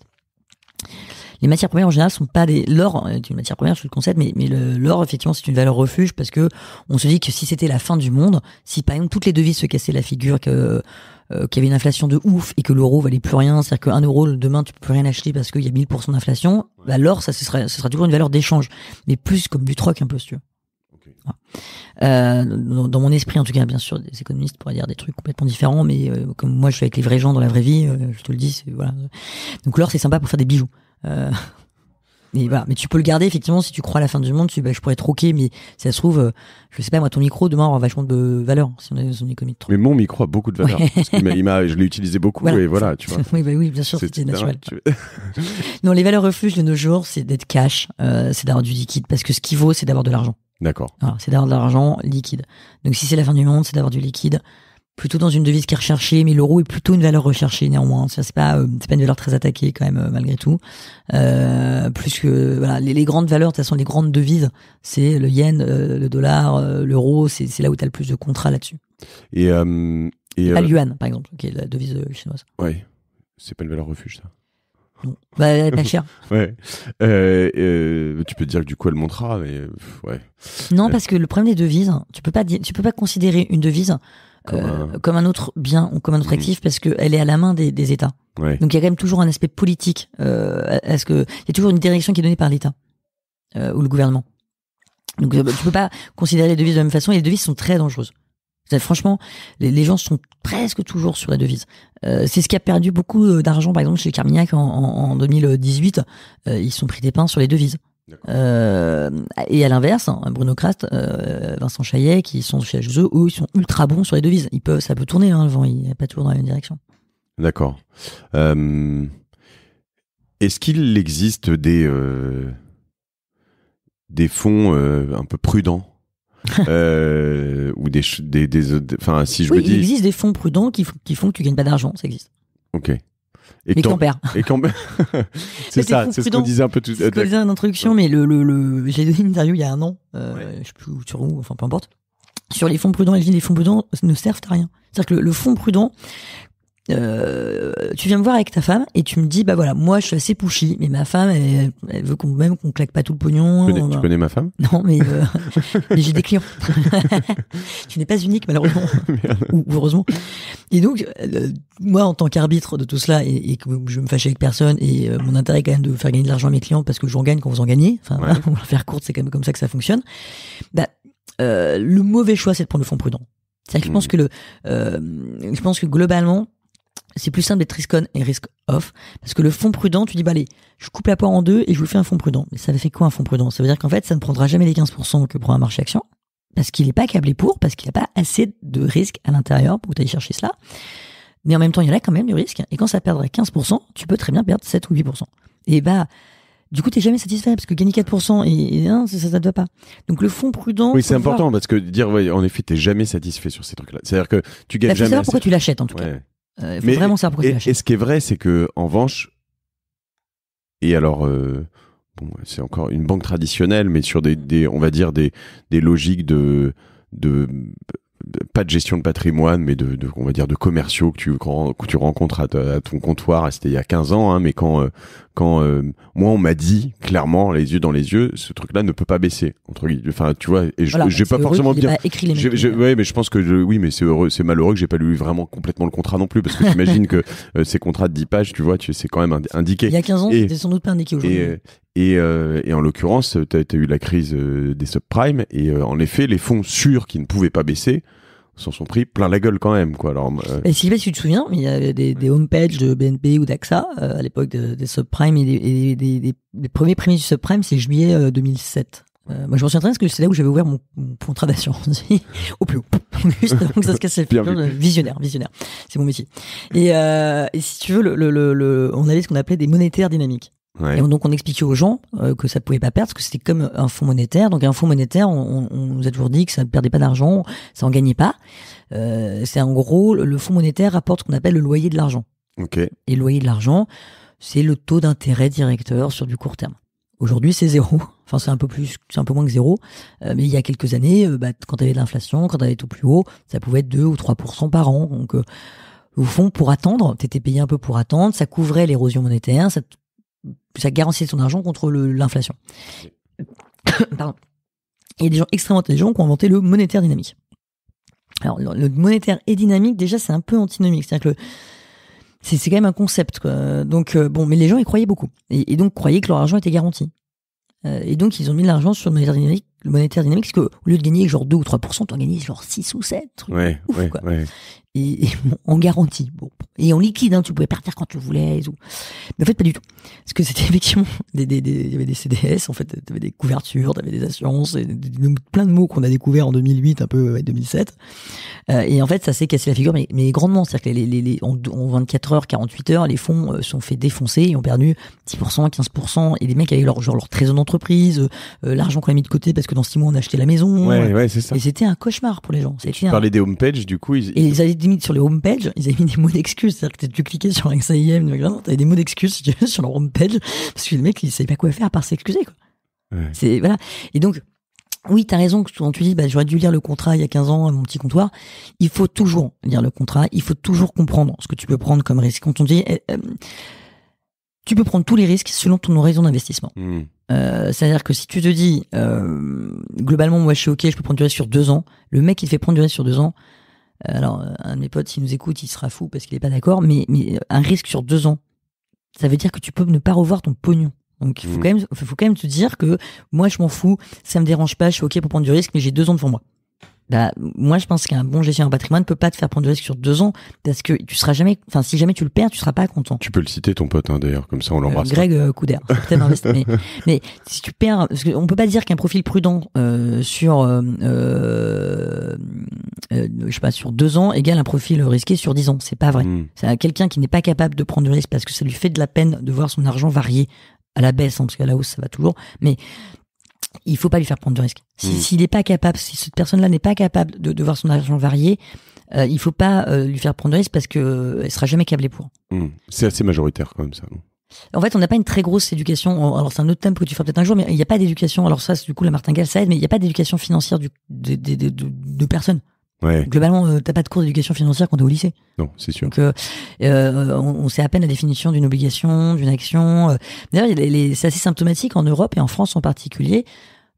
Les matières premières en général sont pas l'or est une matière première, je le concept, mais l'or effectivement c'est une valeur refuge parce que on se dit que si c'était la fin du monde, si par exemple toutes les devises se cassaient la figure, qu'il y avait une inflation de ouf et que l'euro valait plus rien, c'est-à-dire que 1 euro demain tu peux plus rien acheter parce qu'il y a 1000% d'inflation, l'or ce sera toujours une valeur d'échange, mais plus comme du troc un peu si tu veux. Dans mon esprit en tout cas, bien sûr des économistes pourraient dire des trucs complètement différents, mais comme moi je suis avec les vrais gens dans la vraie vie, je te le dis, voilà. Donc l'or c'est sympa pour faire des bijoux. Mais voilà, mais tu peux le garder effectivement si tu crois à la fin du monde. Je pourrais troquer, mais si ça se trouve, je sais pas moi, ton micro demain aura vachement de valeur si on a une économie de trop. Mais mon micro a beaucoup de valeur. Parce je l'ai utilisé beaucoup voilà, et voilà, tu vois. Oui, bien sûr, c'était naturel. Non, les valeurs refuges de nos jours, c'est d'être cash, c'est d'avoir du liquide, parce que ce qui vaut, c'est d'avoir de l'argent. D'accord. Alors, c'est d'avoir de l'argent liquide. Donc si c'est la fin du monde, c'est d'avoir du liquide. Plutôt dans une devise qui est recherchée, mais l'euro est plutôt une valeur recherchée néanmoins. C'est pas une valeur très attaquée quand même malgré tout. Plus que voilà, les grandes valeurs, de toute façon les grandes devises, c'est le yen, le dollar, l'euro, c'est là où t'as le plus de contrats là-dessus. Et pas le yuan par exemple, qui est la devise chinoise. Ouais, c'est pas une valeur refuge ça. Non, elle est pas chère. Ouais. Tu peux dire que du coup elle montera, mais ouais. Non, parce que le problème des devises, tu peux pas considérer une devise comme un autre bien ou comme un autre actif parce qu'elle est à la main des États. Ouais. Donc il y a quand même toujours un aspect politique. Est-ce que il y a toujours une direction qui est donnée par l'État ou le gouvernement. Donc tu peux pas considérer les devises de la même façon et les devises sont très dangereuses. Franchement, les gens sont presque toujours sur la devise. C'est ce qui a perdu beaucoup d'argent, par exemple, chez Carmignac en 2018. Ils sont pris des pains sur les devises. Et à l'inverse, Bruno Krast, Vincent Chaillet, qui sont chez HSE, eux, ils sont ultra bons sur les devises. Ça peut tourner, le vent, il n'est pas toujours dans la même direction. D'accord. Est-ce qu'il existe des fonds un peu prudents ou enfin, si je me dis, il existe des fonds prudents qui font que tu gagnes pas d'argent, ça existe. Ok. Mais qu'en perds. C'est ça, c'est ce qu'on disait un peu tout à l'heure. C'est ce qu'on disait en introduction, mais j'ai donné une interview il y a un an, je sais plus sur où, enfin peu importe, sur les fonds prudents. Et je dis les fonds prudents ne servent à rien. C'est-à-dire que le fonds prudent, tu viens me voir avec ta femme et tu me dis bah voilà, moi je suis assez pushy, mais ma femme elle veut qu'on claque pas tout le pognon. Tu connais ma femme? Non, mais j'ai des clients. Tu n'es pas unique malheureusement ou heureusement. Et donc moi en tant qu'arbitre de tout cela et que je me fâche avec personne et mon intérêt est quand même de faire gagner de l'argent à mes clients parce que j'en gagne quand vous en gagnez. Enfin voilà, on va faire courte, c'est quand même comme ça que ça fonctionne. Le mauvais choix c'est de prendre le fonds prudent. C'est-à-dire que je pense que globalement c'est plus simple d'être risk-on et risk-off. Parce que le fonds prudent, tu dis, bah allez, je coupe la poire en deux et je vous fais un fonds prudent. Mais ça fait quoi un fonds prudent? Ça veut dire qu'en fait, ça ne prendra jamais les 15% que prend un marché action. Parce qu'il n'est pas câblé parce qu'il n'y a pas assez de risque à l'intérieur pour que tu ailles chercher cela. Mais en même temps, il y en a quand même du risque. Et quand ça perdrait 15%, tu peux très bien perdre 7 ou 8%. Et du coup, t'es jamais satisfait parce que gagner 4% et non, ça te va pas. Donc le fonds prudent. Oui, c'est important parce que dire, en effet, t'es jamais satisfait sur ces trucs-là. C'est-à-dire que tu gagnes jamais. Faut savoir pourquoi tu l'achètes en tout cas. Faut vraiment savoir pourquoi tu l'achètes. Et ce qui est vrai, c'est que en revanche, et alors, c'est encore une banque traditionnelle, mais sur on va dire des logiques de pas de gestion de patrimoine, mais on va dire de commerciaux que tu rencontres à ton comptoir. C'était il y a 15 ans, hein, mais quand moi on m'a dit clairement, les yeux dans les yeux, ce truc-là ne peut pas baisser. Enfin, tu vois, et voilà, j'ai pas forcément bien écrit les mecs. Ouais, mais je pense que oui, mais c'est malheureux que j'ai pas lu vraiment complètement le contrat non plus, parce que t'imagines que ces contrats de 10 pages, tu vois, c'est quand même indiqué. Il y a 15 ans, c'était sans doute pas indiqué aujourd'hui. Et en l'occurrence, t'as eu la crise des subprimes, et en effet, les fonds sûrs qui ne pouvaient pas baisser s'en sont pris plein la gueule quand même, quoi. Alors, si tu te souviens, il y avait des homepages de BNP ou d'AXA à l'époque des subprimes et des premiers prémices du subprime, c'est juillet 2007. Moi, je me souviens très bien parce que c'est là où j'avais ouvert mon contrat d'assurance au plus haut, juste avant que ça se casse la figure. Visionnaire, c'est mon métier. Et si tu veux, on avait ce qu'on appelait des monétaires dynamiques. Ouais. Et donc on expliquait aux gens que ça pouvait pas perdre parce que c'était comme un fonds monétaire. Donc un fonds monétaire, on nous a toujours dit que ça ne perdait pas d'argent, ça en gagnait pas. C'est en gros, le fonds monétaire rapporte ce qu'on appelle le loyer de l'argent. Okay. Et le loyer de l'argent, c'est le taux d'intérêt directeur sur du court terme. Aujourd'hui, c'est 0. Enfin, c'est un peu moins que 0. Mais il y a quelques années, quand tu avais de l'inflation, quand tu avais tout plus haut, ça pouvait être 2 ou 3% par an. Donc au fond, pour attendre, t'étais payé un peu pour attendre, ça couvrait l'érosion monétaire, ça garantissait ton argent contre l'inflation. Pardon. Il y a des gens extrêmement intelligents qui ont inventé le monétaire dynamique. Alors, le monétaire et dynamique, déjà, c'est un peu antinomique. C'est-à-dire que c'est quand même un concept, quoi. Donc, mais les gens y croyaient beaucoup. Et donc, croyaient que leur argent était garanti. Et donc, ils ont mis de l'argent sur le monétaire dynamique. Le monétaire dynamique, parce que au lieu de gagner genre 2 ou 3%, t'en gagnais genre 6 ou 7. Ouais. Et en garantie. Bon. Et en liquide, hein, tu pouvais partir quand tu voulais. Mais en fait, pas du tout. Parce que c'était effectivement il y avait des CDS, en fait, t'avais des couvertures, t'avais des assurances, plein de mots qu'on a découverts en 2008, un peu, 2007. Et en fait, ça s'est cassé la figure, mais grandement. C'est-à-dire que en 24 heures, 48 heures, les fonds sont fait défoncer et ont perdu 10%, 15%. Et les mecs avaient leur trésor d'entreprise, l'argent qu'on a mis de côté parce que dans 6 mois, on a acheté la maison. Ouais, c'est ça. Et c'était un cauchemar pour les gens. Tu parlais des homepages, du coup, ils avaient mis sur les homepages, ils avaient mis des mots d'excuses. C'est-à-dire que tu cliquais sur un XAIM, t'avais des mots d'excuses sur leur homepage, parce que les mecs, ils savaient pas quoi faire à part s'excuser, quoi. Ouais. Voilà. Et donc, oui, t'as raison quand tu dis, j'aurais dû lire le contrat il y a 15 ans à mon petit comptoir. Il faut toujours lire le contrat, il faut toujours comprendre ce que tu peux prendre comme risque. Quand on dit, tu peux prendre tous les risques selon ton horizon d'investissement. C'est-à-dire que si tu te dis, globalement, moi je suis ok, je peux prendre du risque sur 2 ans. Le mec, il te fait prendre du risque sur 2 ans. Alors, un de mes potes, s'il nous écoute, il sera fou parce qu'il est pas d'accord, mais un risque sur 2 ans, ça veut dire que tu peux ne pas revoir ton pognon. Donc, il faut quand même te dire que moi, je m'en fous, ça me dérange pas, je suis ok pour prendre du risque, mais j'ai 2 ans devant moi. Bah, moi, je pense qu'un bon gestionnaire de patrimoine ne peut pas te faire prendre du risque sur 2 ans parce que tu seras jamais, enfin, si jamais tu le perds, tu seras pas content. Tu peux le citer, ton pote, hein, d'ailleurs, comme ça on l'embrasse. Greg Couder. Mais si tu perds, parce qu'on peut pas dire qu'un profil prudent sur, je sais pas, sur 2 ans égale un profil risqué sur 10 ans. C'est pas vrai. C'est quelqu'un qui n'est pas capable de prendre du risque parce que ça lui fait de la peine de voir son argent varier à la baisse, hein, parce qu'à la hausse ça va toujours. Mais il faut pas lui faire prendre du risque. S'il n'est pas capable, si cette personne-là n'est pas capable de voir son argent varier, il faut pas lui faire prendre du risque parce que elle sera jamais câblée pour. C'est assez majoritaire quand même ça. Non, en fait, on n'a pas une très grosse éducation. Alors c'est un autre thème que tu feras peut-être un jour, mais il n'y a pas d'éducation. Alors ça, du coup, la martingale ça aide, mais il n'y a pas d'éducation financière de personnes. Ouais. Globalement, t'as pas de cours d'éducation financière quand t'es au lycée. Non, c'est sûr. Donc, on sait à peine la définition d'une obligation, d'une action. D'ailleurs, c'est assez symptomatique en Europe et en France en particulier.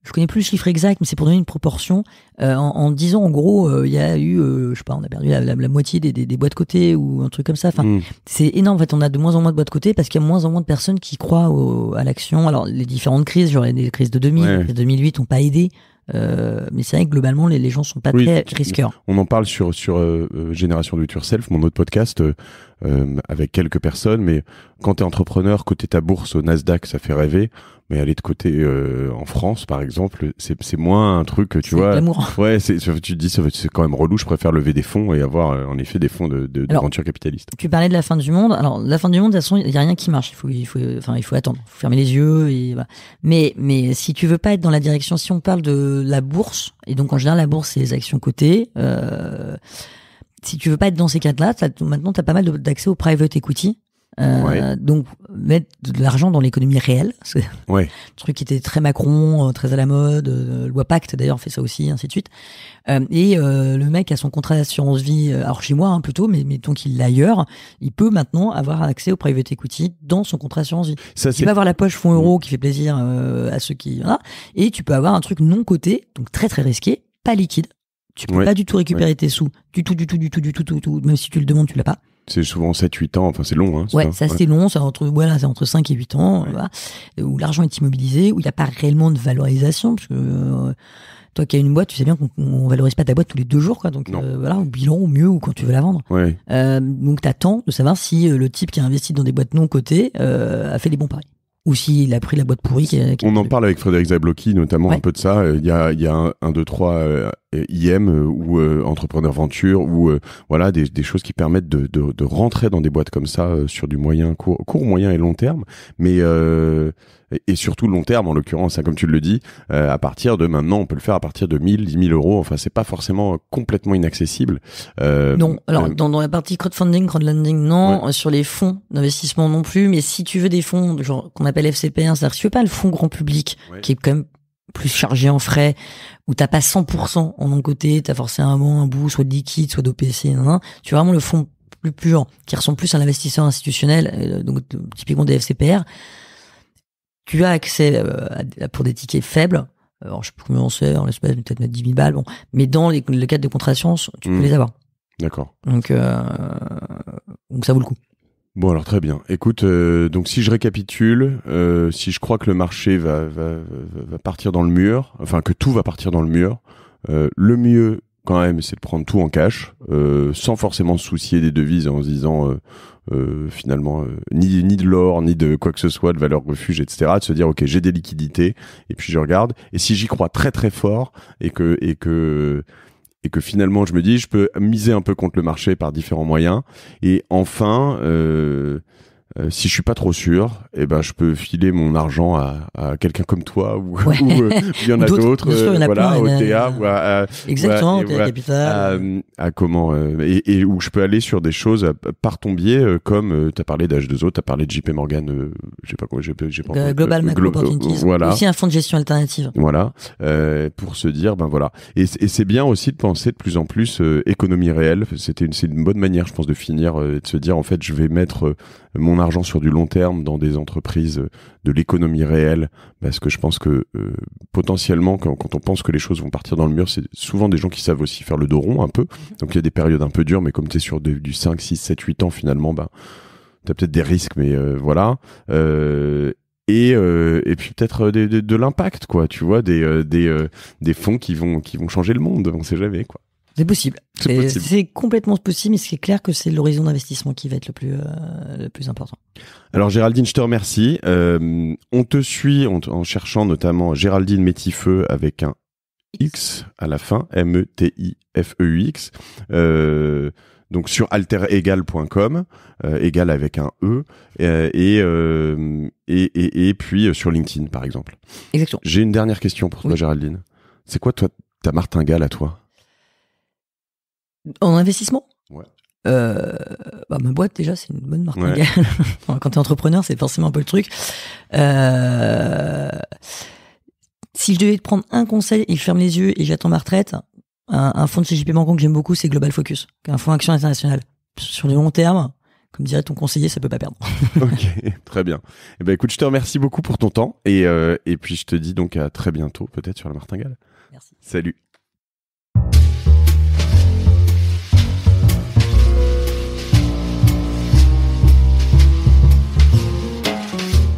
Je connais plus le chiffre exact, mais c'est pour donner une proportion. En 10 ans, en gros, il y a eu, je sais pas, on a perdu la moitié des boîtes cotées ou un truc comme ça. Enfin, c'est énorme. En fait, on a de moins en moins de boîtes cotées parce qu'il y a moins en moins de personnes qui croient à l'action. Alors, les différentes crises, genre les crises de 2000, les 2008 ont pas aidé. Mais c'est vrai que globalement les gens sont pas très risqueurs. On en parle sur Génération Do It Yourself, mon autre podcast, avec quelques personnes, mais quand t'es entrepreneur, côté ta bourse au Nasdaq, ça fait rêver, mais aller de côté en France par exemple, c'est moins un truc, tu vois. L'amour. Ouais, tu te dis c'est quand même relou, je préfère lever des fonds et avoir en effet des fonds de venture capitaliste. Tu parlais de la fin du monde. Alors la fin du monde, de toute façon, il y a rien qui marche, il faut attendre, il faut fermer les yeux et voilà. Mais si tu veux pas être dans la direction, si on parle de la bourse, et donc en général la bourse c'est les actions cotées, si tu veux pas être dans ces cadres-là, maintenant t'as pas mal d'accès au private equity. Donc mettre de l'argent dans l'économie réelle, c'est un truc qui était très Macron, très à la mode, loi Pacte d'ailleurs fait ça aussi, ainsi de suite. Le mec a son contrat d'assurance vie, alors chez moi plutôt, mais mettons qu'il l'a ailleurs, il peut maintenant avoir accès au private equity dans son contrat d'assurance vie. Tu peux avoir la poche fonds euro qui fait plaisir à ceux qui et tu peux avoir un truc non coté, donc très très risqué, pas liquide. Tu peux pas du tout récupérer tes sous, du tout, même si tu le demandes, tu l'as pas. C'est souvent 7-8 ans, enfin c'est long. Hein, c'est long, c'est entre 5 et 8 ans, où l'argent est immobilisé, où il n'y a pas réellement de valorisation, parce que toi qui as une boîte, tu sais bien qu'on valorise pas ta boîte tous les 2 jours, quoi. Donc au bilan, au mieux, ou quand tu veux la vendre. Donc t'attends de savoir si le type qui a investi dans des boîtes non cotées a fait les bons paris. Ou s'il a pris la boîte pourrie. On en parle avec Frédéric Zablocki, notamment un peu de ça. Il y a un 2, 3 IM ou entrepreneur venture ou voilà des choses qui permettent de rentrer dans des boîtes comme ça sur du court, moyen et long terme. Mais et surtout long terme en l'occurrence, hein, comme tu le dis, à partir de maintenant, on peut le faire à partir de 1000, 10 000 euros. Enfin, c'est pas forcément complètement inaccessible. Non, alors dans la partie crowdlending, non. Sur les fonds d'investissement non plus. Mais si tu veux des fonds genre qu'on appelle FCP1, c'est-à-dire si tu veux pas le fonds grand public, qui est quand même plus chargé en frais, où t'as pas 100% en non côté, t'as forcément un bout soit de liquide, soit d'OPC, tu as vraiment le fonds plus pur, qui ressemble plus à l'investisseur institutionnel, donc typiquement des FCPR. Tu as accès pour des tickets faibles. Alors, je sais plus combien on sait, en l'espèce, peut-être mettre 10 000 balles. Bon. Mais dans le cadre de contrats d'assurance, tu peux les avoir. D'accord. Donc ça vaut le coup. Bon, alors très bien. Écoute, donc si je récapitule, si je crois que le marché va partir dans le mur, enfin que tout va partir dans le mur, le mieux quand même, c'est de prendre tout en cash, sans forcément se soucier des devises en se disant finalement ni de l'or, ni de quoi que ce soit, de valeur refuge, etc. De se dire ok, j'ai des liquidités et puis je regarde. Et si j'y crois très très fort et que finalement je me dis je peux miser un peu contre le marché par différents moyens. Et enfin, si je suis pas trop sûr, je peux filer mon argent à quelqu'un comme toi ou il y en a d'autres, voilà, au TA ou à exactement, au TA Capital, à comment et où je peux aller sur des choses par ton biais, comme t'as parlé d'H2O, t'as parlé de JP Morgan, je sais pas quoi, j'ai pas Global Macro Opportunities, voilà. Aussi un fonds de gestion alternative. Voilà, pour se dire voilà. Et c'est bien aussi de penser de plus en plus économie réelle. C'est une bonne manière, je pense, de finir et de se dire en fait je vais mettre mon argent sur du long terme dans des entreprises de l'économie réelle, parce que je pense que potentiellement quand on pense que les choses vont partir dans le mur, c'est souvent des gens qui savent aussi faire le dos rond un peu, donc il y a des périodes un peu dures, mais comme tu es sur du 5, 6, 7, 8 ans finalement, t'as peut-être des risques, mais voilà. et puis peut-être de l'impact, quoi, tu vois, des fonds qui vont changer le monde, on sait jamais, quoi. C'est possible. C'est complètement possible, mais c'est clair que c'est l'horizon d'investissement qui va être le plus important. Alors Géraldine, je te remercie. On te suit en cherchant notamment Géraldine Métifeux avec un X à la fin, METIFEUX. Donc sur alteregal.com, égal avec un E, et puis sur LinkedIn par exemple. Exactement. J'ai une dernière question pour toi, Géraldine. C'est quoi toi ta martingale à toi? En investissement? Ouais. Ma boîte déjà c'est une bonne martingale. Ouais. Quand t'es entrepreneur c'est forcément un peu le truc. Si je devais te prendre un conseil et je ferme les yeux et j'attends ma retraite, un fonds de CJP Banco que j'aime beaucoup c'est Global Focus, un fonds action international. Sur le long terme, comme dirait ton conseiller, ça peut pas perdre. Ok, très bien. Eh ben écoute, je te remercie beaucoup pour ton temps et puis je te dis donc à très bientôt peut-être sur la martingale. Merci. Salut.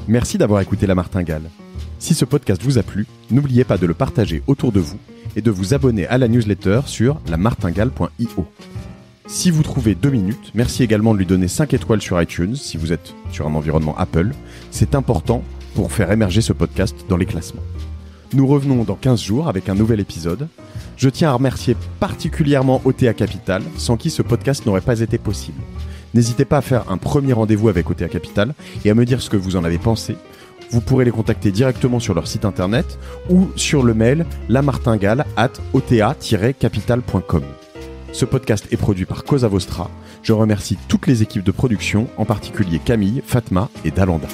Merci d'avoir écouté La Martingale. Si ce podcast vous a plu, n'oubliez pas de le partager autour de vous et de vous abonner à la newsletter sur lamartingale.io. Si vous trouvez 2 minutes, merci également de lui donner 5 étoiles sur iTunes si vous êtes sur un environnement Apple. C'est important pour faire émerger ce podcast dans les classements. Nous revenons dans 15 jours avec un nouvel épisode. Je tiens à remercier particulièrement OTA Capital, sans qui ce podcast n'aurait pas été possible. N'hésitez pas à faire un premier rendez-vous avec OTA Capital et à me dire ce que vous en avez pensé. Vous pourrez les contacter directement sur leur site internet ou sur le mail lamartingale@ota-capital.com. Ce podcast est produit par Cosa Vostra. Je remercie toutes les équipes de production, en particulier Camille, Fatma et Dalanda.